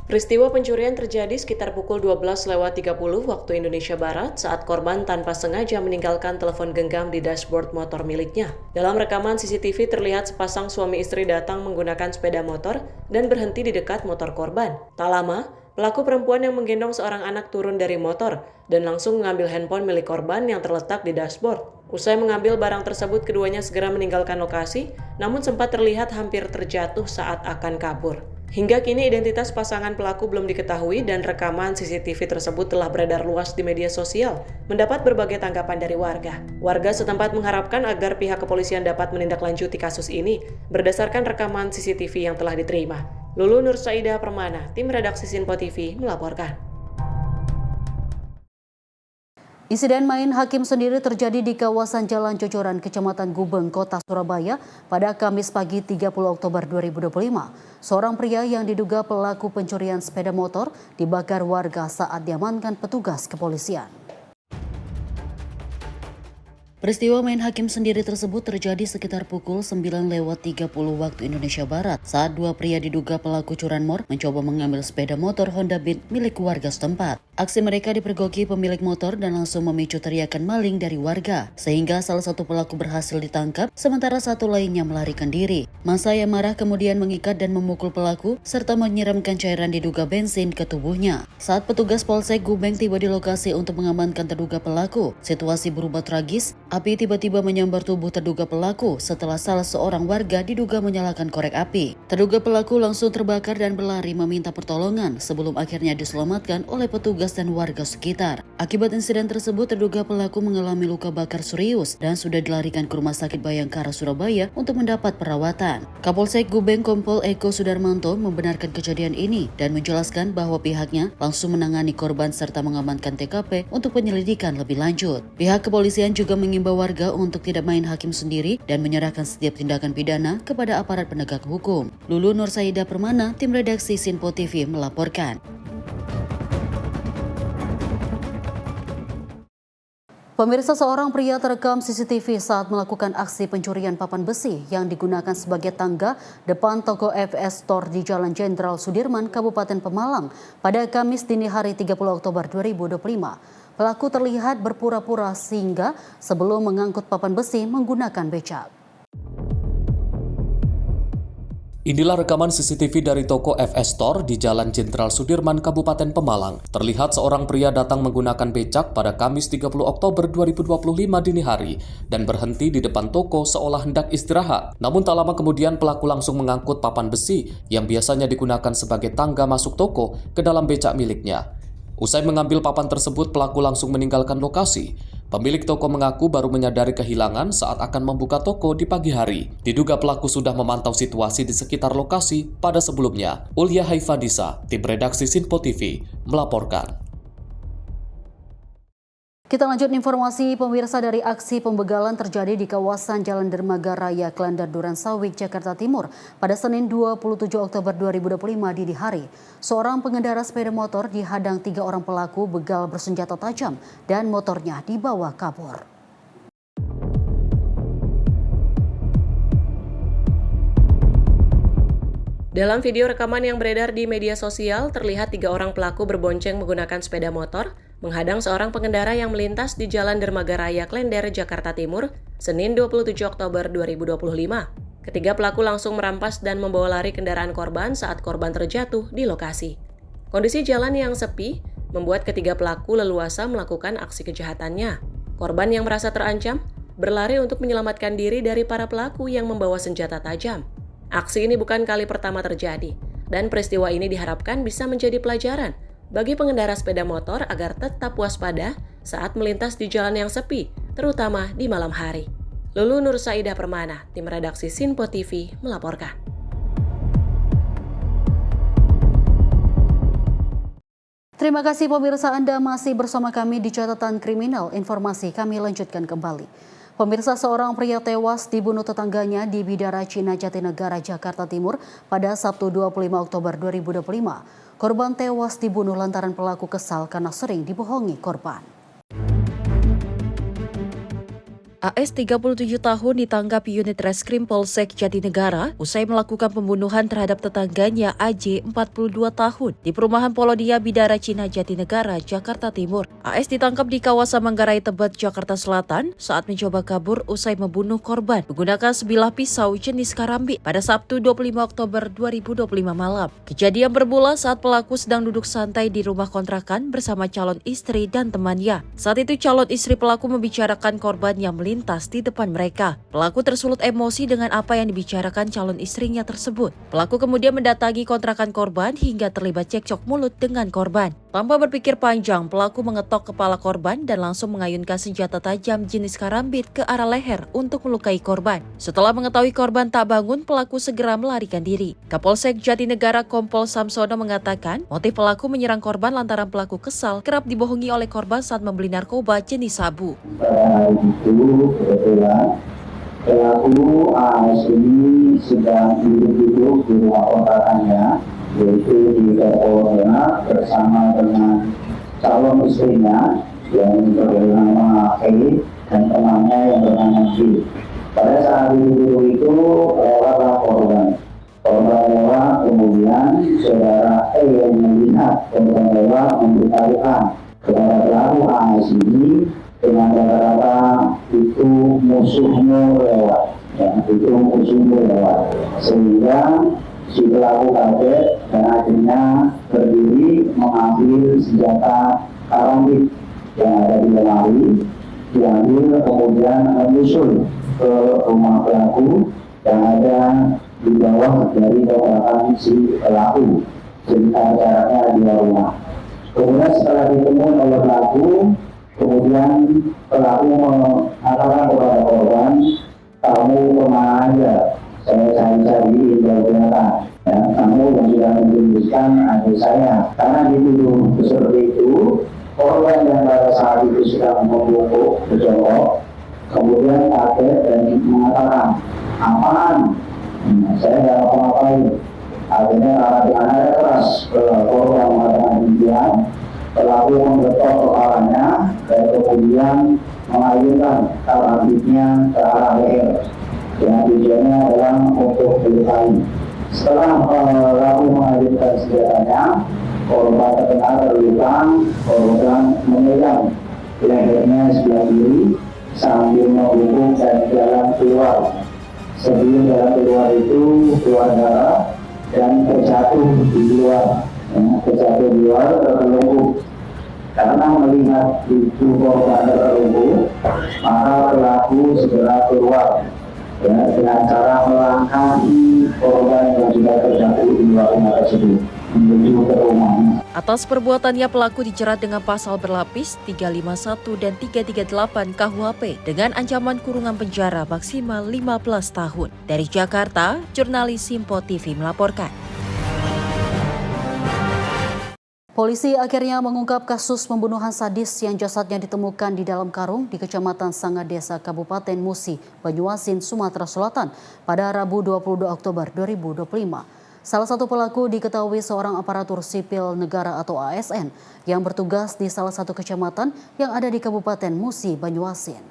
Peristiwa pencurian terjadi sekitar pukul 12.30 waktu Indonesia Barat saat korban tanpa sengaja meninggalkan telepon genggam di dashboard motor miliknya. Dalam rekaman CCTV terlihat sepasang suami istri datang menggunakan sepeda motor dan berhenti di dekat motor korban. Tak lama, pelaku perempuan yang menggendong seorang anak turun dari motor dan langsung mengambil handphone milik korban yang terletak di dashboard. Usai mengambil barang tersebut, keduanya segera meninggalkan lokasi, namun sempat terlihat hampir terjatuh saat akan kabur. Hingga kini identitas pasangan pelaku belum diketahui dan rekaman CCTV tersebut telah beredar luas di media sosial, mendapat berbagai tanggapan dari warga. Warga setempat mengharapkan agar pihak kepolisian dapat menindaklanjuti kasus ini berdasarkan rekaman CCTV yang telah diterima. Lulu Nur Saidah Permana, tim redaksi Sinpo TV melaporkan. Insiden main hakim sendiri terjadi di kawasan Jalan Cocoran, Kecamatan Gubeng, Kota Surabaya pada Kamis pagi 30 Oktober 2025. Seorang pria yang diduga pelaku pencurian sepeda motor dibakar warga saat diamankan petugas kepolisian. Peristiwa main hakim sendiri tersebut terjadi sekitar pukul 9:30 waktu Indonesia Barat saat dua pria diduga pelaku curanmor mencoba mengambil sepeda motor Honda Beat milik warga setempat. Aksi mereka dipergoki pemilik motor dan langsung memicu teriakan maling dari warga, sehingga salah satu pelaku berhasil ditangkap, sementara satu lainnya melarikan diri. Massa yang marah kemudian mengikat dan memukul pelaku, serta menyiramkan cairan diduga bensin ke tubuhnya. Saat petugas Polsek Gubeng tiba di lokasi untuk mengamankan terduga pelaku, situasi berubah tragis. Api tiba-tiba menyambar tubuh terduga pelaku setelah salah seorang warga diduga menyalakan korek api. Terduga pelaku langsung terbakar dan berlari meminta pertolongan sebelum akhirnya diselamatkan oleh petugas dan warga sekitar. Akibat insiden tersebut, terduga pelaku mengalami luka bakar serius dan sudah dilarikan ke Rumah Sakit Bayangkara Surabaya untuk mendapat perawatan. Kapolsek Gubeng Kompol Eko Sudarmanto membenarkan kejadian ini dan menjelaskan bahwa pihaknya langsung menangani korban serta mengamankan TKP untuk penyelidikan lebih lanjut. Pihak kepolisian juga mengimbau warga untuk tidak main hakim sendiri dan menyerahkan setiap tindakan pidana kepada aparat penegak hukum. Lulu Nursaida Permana, tim redaksi Sinpo TV melaporkan. Pemirsa, seorang pria terekam CCTV saat melakukan aksi pencurian papan besi yang digunakan sebagai tangga depan toko FS Store di Jalan Jenderal Sudirman, Kabupaten Pemalang pada Kamis dini hari 30 Oktober 2025. Pelaku terlihat berpura-pura singgah sebelum mengangkut papan besi menggunakan becak. Inilah rekaman CCTV dari toko FS Store di Jalan Jenderal Sudirman, Kabupaten Pemalang. Terlihat seorang pria datang menggunakan becak pada Kamis 30 Oktober 2025 dini hari dan berhenti di depan toko seolah hendak istirahat. Namun tak lama kemudian pelaku langsung mengangkut papan besi yang biasanya digunakan sebagai tangga masuk toko ke dalam becak miliknya. Usai mengambil papan tersebut, pelaku langsung meninggalkan lokasi. Pemilik toko mengaku baru menyadari kehilangan saat akan membuka toko di pagi hari. Diduga pelaku sudah memantau situasi di sekitar lokasi pada sebelumnya. Ulya Haifadisa, tim redaksi Sinpo TV, melaporkan. Kita lanjut informasi pemirsa dari aksi pembegalan terjadi di kawasan Jalan Dermaga Raya Klender Duransawik, Jakarta Timur pada Senin 27 Oktober 2025 dini hari. Seorang pengendara sepeda motor dihadang 3 orang pelaku begal bersenjata tajam dan motornya dibawa kabur. Dalam video rekaman yang beredar di media sosial, terlihat 3 orang pelaku berbonceng menggunakan sepeda motor menghadang seorang pengendara yang melintas di Jalan Dermaga Raya Klender, Jakarta Timur, Senin 27 Oktober 2025. Ketiga pelaku langsung merampas dan membawa lari kendaraan korban saat korban terjatuh di lokasi. Kondisi jalan yang sepi membuat ketiga pelaku leluasa melakukan aksi kejahatannya. Korban yang merasa terancam berlari untuk menyelamatkan diri dari para pelaku yang membawa senjata tajam. Aksi ini bukan kali pertama terjadi, dan peristiwa ini diharapkan bisa menjadi pelajaran bagi pengendara sepeda motor agar tetap waspada saat melintas di jalan yang sepi, terutama di malam hari. Lulu Nursaida Permana, tim redaksi Sinpo TV, melaporkan. Terima kasih pemirsa, Anda masih bersama kami di Catatan Kriminal. Informasi kami lanjutkan kembali. Pemirsa, seorang pria tewas dibunuh tetangganya di Bidara Cina Jatinegara, Jakarta Timur pada Sabtu 25 Oktober 2025. Korban tewas dibunuh lantaran pelaku kesal karena sering dibohongi korban. AS 37 tahun ditangkap unit Reskrim Polsek Jatinegara usai melakukan pembunuhan terhadap tetangganya AJ 42 tahun di perumahan Polonia Bidara Cina Jatinegara, Jakarta Timur. AS ditangkap di kawasan Manggarai Tebet, Jakarta Selatan saat mencoba kabur usai membunuh korban menggunakan sebilah pisau jenis karambit pada Sabtu 25 Oktober 2025 malam. Kejadian bermula saat pelaku sedang duduk santai di rumah kontrakan bersama calon istri dan temannya. Saat itu calon istri pelaku membicarakan korban yang melintas di depan mereka. Pelaku tersulut emosi dengan apa yang dibicarakan calon istrinya tersebut. Pelaku kemudian mendatangi kontrakan korban hingga terlibat cekcok mulut dengan korban. Tanpa berpikir panjang, pelaku mengetok kepala korban dan langsung mengayunkan senjata tajam jenis karambit ke arah leher untuk melukai korban. Setelah mengetahui korban tak bangun, pelaku segera melarikan diri. Kapolsek Jatinegara Kompol Samsono mengatakan, motif pelaku menyerang korban lantaran pelaku kesal kerap dibohongi oleh korban saat membeli narkoba jenis sabu. Pada hari itu kebetulan pelaku AS ini sedang duduk-duduk di rumah kontrakannya, yaitu di Kapolda bersama dengan calon istrinya yang bernama E dan temannya yang bernama G. Pada saat duduk itu lewatlah korban. Korban lewat, kemudian saudara E yang melihat korban lewat memberitahukan kepada pelaku AS ini dengan kata-kata itu musuhmu lewat, ya, itu musuhmu lewat, sehingga si pelaku kaget dan akhirnya berdiri mengambil senjata karambit yang ada di lemari, diambil kemudian menyusul ke rumah pelaku yang ada di bawah dari kontrakan si pelaku, sekitar jaraknya 2 rumah. Kemudian setelah ditemui oleh pelaku, kemudian pelaku mengatakan kepada korban, kamu kemana aja? Saya cari-cari di belakang, ya, kamu yang sudah menjadikan adik saya. Karena dituduh seperti itu, korban yang pada saat itu sedang membungkuk, berjongkok, kemudian kaget dan mengatakan, apaan? Saya tidak apa-apain. Akhirnya karena dengan ada keras, korban mengatakan demikian, pelaku menggetok kepalanya dan kemudian mengayunkan karambitnya ke arah leher. Yang tujuannya adalah untuk melukai. Setelah pelaku mengayunkan senjatanya, korban terkena terluka, korban memegang lehernya sebelah kiri sambil membungkuk dan jalan keluar. Sebelum jalan keluar itu keluar darah dan terjatuh di luar, terjatuh di luar terlungkup. Karena melihat itu korban terlungkup, maka pelaku segera keluar. Dengan cara melangkahi korban yang sudah terjatuh di luar rumah tersebut menuju ke rumahnya. Atas perbuatannya pelaku dijerat dengan pasal berlapis 351 dan 338 KUHP dengan ancaman kurungan penjara maksimal 15 tahun. Dari Jakarta, jurnalis Simpo TV melaporkan. Polisi akhirnya mengungkap kasus pembunuhan sadis yang jasadnya ditemukan di dalam karung di Kecamatan Sangadesa, Kabupaten Musi, Banyuasin, Sumatera Selatan pada Rabu 22 Oktober 2025. Salah satu pelaku diketahui seorang aparatur sipil negara atau ASN yang bertugas di salah satu kecamatan yang ada di Kabupaten Musi, Banyuasin.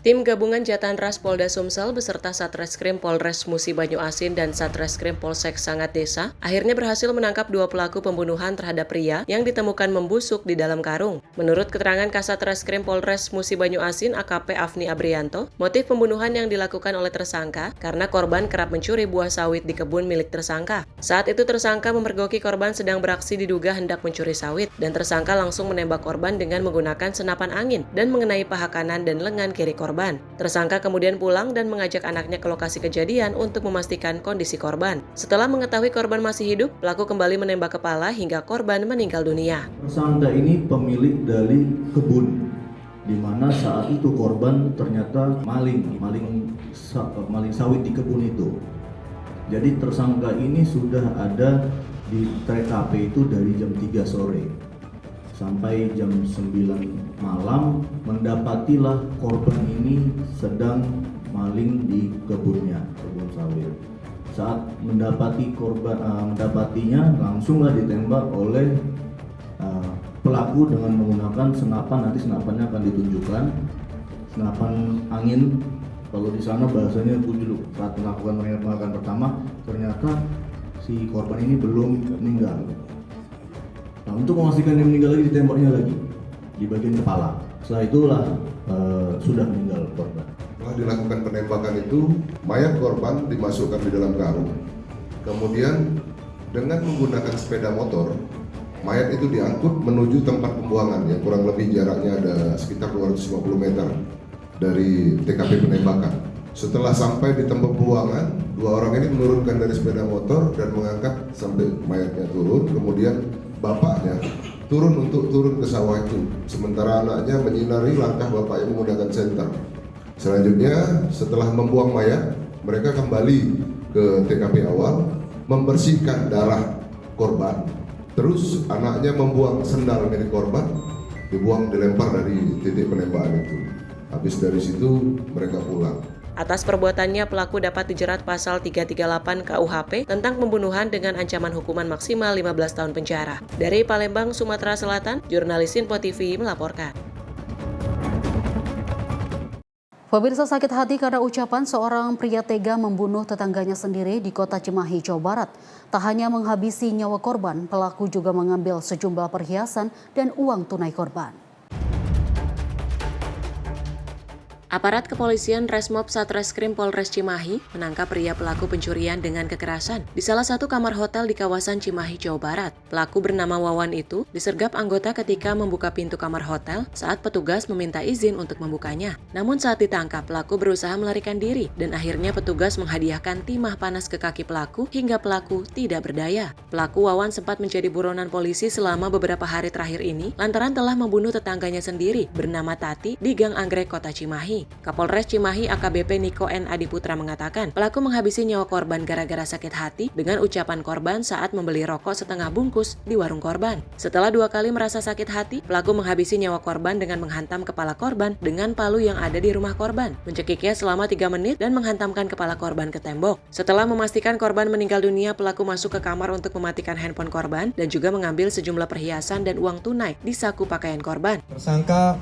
Tim Gabungan Jatan Ras Polda Sumsel beserta Satreskrim Polres Musi Banyuasin dan Satreskrim Polsek Sangadesa akhirnya berhasil menangkap 2 pelaku pembunuhan terhadap pria yang ditemukan membusuk di dalam karung. Menurut keterangan Kasatreskrim Polres Musi Banyuasin AKP Afni Abrianto, motif pembunuhan yang dilakukan oleh tersangka karena korban kerap mencuri buah sawit di kebun milik tersangka. Saat itu tersangka memergoki korban sedang beraksi diduga hendak mencuri sawit dan tersangka langsung menembak korban dengan menggunakan senapan angin dan mengenai paha kanan dan lengan kiri korban. Tersangka kemudian pulang dan mengajak anaknya ke lokasi kejadian untuk memastikan kondisi korban. Setelah mengetahui korban masih hidup, pelaku kembali menembak kepala hingga korban meninggal dunia. Tersangka ini pemilik dari kebun, di mana saat itu korban ternyata maling sawit di kebun itu. Jadi tersangka ini sudah ada di TKP itu dari jam 3 sore. Sampai jam 9 malam mendapatilah korban ini sedang maling di kebunnya, kebun sawit. Saat mendapatinya langsunglah ditembak oleh pelaku dengan menggunakan senapan. Nanti senapannya akan ditunjukkan, senapan angin. Kalau di sana bahasanya dulu saat melakukan penembakan pertama ternyata si korban ini belum meninggal. Nah, untuk memastikan dia meninggal lagi, ditembaknya lagi di bagian kepala. Setelah itulah sudah meninggal korban. Setelah dilakukan penembakan itu, mayat korban dimasukkan di dalam karung. Kemudian dengan menggunakan sepeda motor, mayat itu diangkut menuju tempat pembuangan yang kurang lebih jaraknya ada sekitar 250 meter dari TKP penembakan. Setelah sampai di tempat pembuangan, dua orang ini menurunkan dari sepeda motor dan mengangkat sampai mayatnya turun. Kemudian bapaknya turun ke sawah itu. Sementara anaknya menyinari langkah bapaknya menggunakan senter. Selanjutnya setelah membuang mayat, mereka kembali ke TKP awal, membersihkan darah korban. Terus anaknya membuang sendal milik korban, dibuang dilempar dari titik penembakan itu. Habis dari situ mereka pulang. Atas perbuatannya, pelaku dapat dijerat pasal 338 KUHP tentang pembunuhan dengan ancaman hukuman maksimal 15 tahun penjara. Dari Palembang, Sumatera Selatan, jurnalis Sinpo TV melaporkan. Pemirsa, sakit hati karena ucapan seorang pria tega membunuh tetangganya sendiri di kota Cimahi, Jawa Barat. Tak hanya menghabisi nyawa korban, pelaku juga mengambil sejumlah perhiasan dan uang tunai korban. Aparat kepolisian Resmob Satreskrim Polres Cimahi menangkap pria pelaku pencurian dengan kekerasan di salah satu kamar hotel di kawasan Cimahi, Jawa Barat. Pelaku bernama Wawan itu disergap anggota ketika membuka pintu kamar hotel saat petugas meminta izin untuk membukanya. Namun saat ditangkap, pelaku berusaha melarikan diri dan akhirnya petugas menghadiahkan timah panas ke kaki pelaku hingga pelaku tidak berdaya. Pelaku Wawan sempat menjadi buronan polisi selama beberapa hari terakhir ini lantaran telah membunuh tetangganya sendiri bernama Tati di Gang Anggrek, Kota Cimahi. Kapolres Cimahi AKBP Niko N. Adiputra mengatakan pelaku menghabisi nyawa korban gara-gara sakit hati dengan ucapan korban saat membeli rokok setengah bungkus di warung korban. Setelah 2 kali merasa sakit hati, pelaku menghabisi nyawa korban dengan menghantam kepala korban dengan palu yang ada di rumah korban, mencekiknya selama 3 menit dan menghantamkan kepala korban ke tembok. Setelah memastikan korban meninggal dunia, pelaku masuk ke kamar untuk mematikan handphone korban dan juga mengambil sejumlah perhiasan dan uang tunai di saku pakaian korban. Tersangka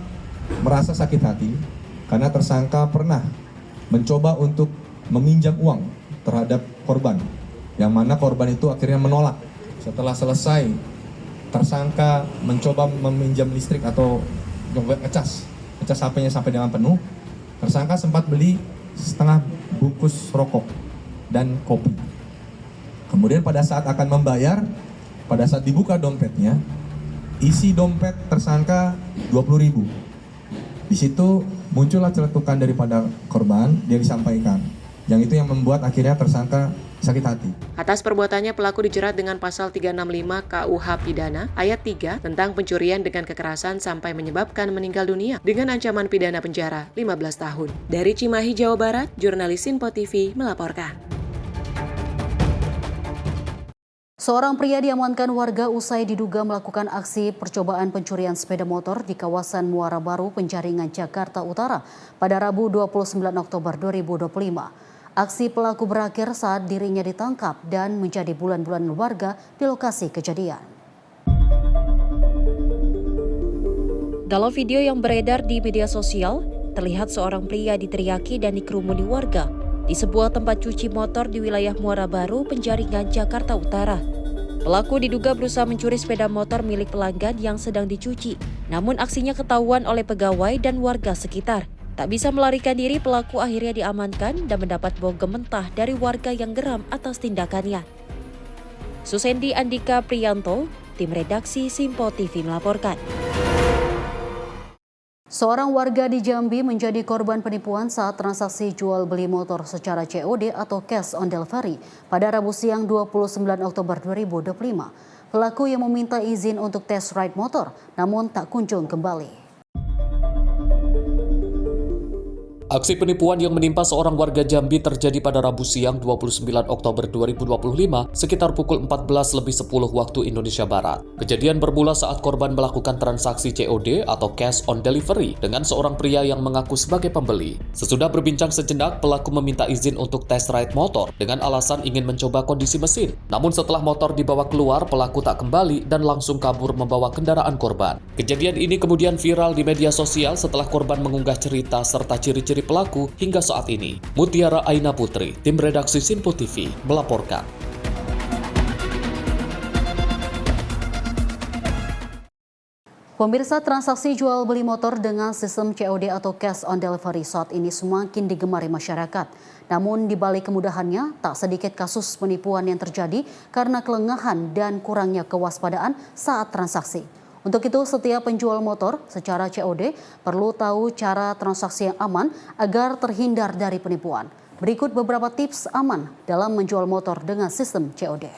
merasa sakit hati karena tersangka pernah mencoba untuk meminjam uang terhadap korban, yang mana korban itu akhirnya menolak. Setelah selesai, tersangka mencoba meminjam listrik atau ngecas HP-nya sampai dengan penuh. Tersangka sempat beli setengah bungkus rokok dan kopi. Kemudian pada saat akan membayar, pada saat dibuka dompetnya, isi dompet tersangka 20.000. Di situ muncullah celetukan daripada korban, dia disampaikan. Yang itu yang membuat akhirnya tersangka sakit hati. Atas perbuatannya, pelaku dijerat dengan pasal 365 KUH Pidana ayat 3 tentang pencurian dengan kekerasan sampai menyebabkan meninggal dunia dengan ancaman pidana penjara 15 tahun. Dari Cimahi, Jawa Barat, jurnalis Sinpo TV melaporkan. Seorang pria diamankan warga usai diduga melakukan aksi percobaan pencurian sepeda motor di kawasan Muara Baru, Penjaringan, Jakarta Utara pada Rabu 29 Oktober 2025. Aksi pelaku berakhir saat dirinya ditangkap dan menjadi bulan-bulan warga di lokasi kejadian. Dalam video yang beredar di media sosial, terlihat seorang pria diteriaki dan dikerumuni warga di sebuah tempat cuci motor di wilayah Muara Baru, Penjaringan, Jakarta Utara. Pelaku diduga berusaha mencuri sepeda motor milik pelanggan yang sedang dicuci. Namun aksinya ketahuan oleh pegawai dan warga sekitar. Tak bisa melarikan diri, pelaku akhirnya diamankan dan mendapat bogem mentah dari warga yang geram atas tindakannya. Susendi Andika Priyanto, tim redaksi Sinpo TV melaporkan. Seorang warga di Jambi menjadi korban penipuan saat transaksi jual beli motor secara COD atau cash on delivery pada Rabu siang 29 Oktober 2025. Pelaku yang meminta izin untuk test ride motor namun tak kunjung kembali. Aksi penipuan yang menimpa seorang warga Jambi terjadi pada Rabu siang 29 Oktober 2025 sekitar pukul 14.10 waktu Indonesia Barat. Kejadian bermula saat korban melakukan transaksi COD atau cash on delivery dengan seorang pria yang mengaku sebagai pembeli. Sesudah berbincang sejenak, pelaku meminta izin untuk test ride motor dengan alasan ingin mencoba kondisi mesin. Namun setelah motor dibawa keluar, pelaku tak kembali dan langsung kabur membawa kendaraan korban. Kejadian ini kemudian viral di media sosial setelah korban mengunggah cerita serta ciri-ciri pelaku hingga saat ini. Mutiara Aina Putri, tim redaksi Sinpo TV melaporkan. Pemirsa, transaksi jual beli motor dengan sistem COD atau cash on delivery saat ini semakin digemari masyarakat. Namun di balik kemudahannya, tak sedikit kasus penipuan yang terjadi karena kelengahan dan kurangnya kewaspadaan saat transaksi. Untuk itu, setiap penjual motor secara COD perlu tahu cara transaksi yang aman agar terhindar dari penipuan. Berikut beberapa tips aman dalam menjual motor dengan sistem COD.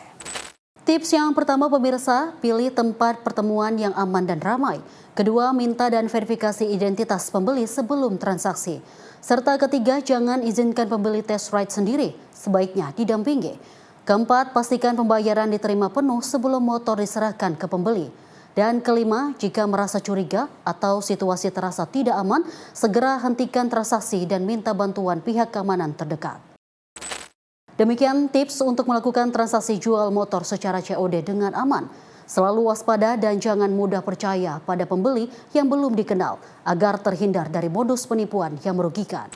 Tips yang pertama pemirsa, pilih tempat pertemuan yang aman dan ramai. Kedua, minta dan verifikasi identitas pembeli sebelum transaksi. Serta ketiga, jangan izinkan pembeli test ride sendiri, sebaiknya didampingi. Keempat, pastikan pembayaran diterima penuh sebelum motor diserahkan ke pembeli. Dan kelima, jika merasa curiga atau situasi terasa tidak aman, segera hentikan transaksi dan minta bantuan pihak keamanan terdekat. Demikian tips untuk melakukan transaksi jual motor secara COD dengan aman. Selalu waspada dan jangan mudah percaya pada pembeli yang belum dikenal agar terhindar dari modus penipuan yang merugikan.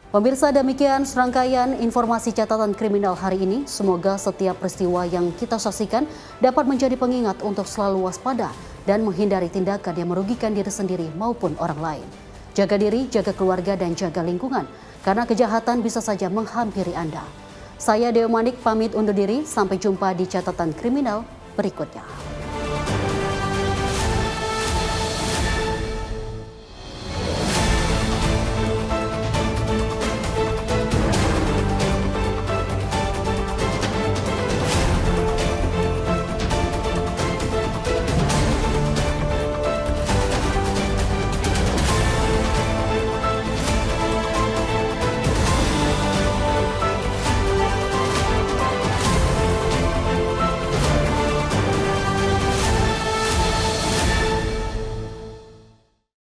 Pemirsa, demikian serangkaian informasi catatan kriminal hari ini. Semoga setiap peristiwa yang kita saksikan dapat menjadi pengingat untuk selalu waspada dan menghindari tindakan yang merugikan diri sendiri maupun orang lain. Jaga diri, jaga keluarga, dan jaga lingkungan, karena kejahatan bisa saja menghampiri Anda. Saya Deo Manik pamit undur diri, sampai jumpa di catatan kriminal berikutnya.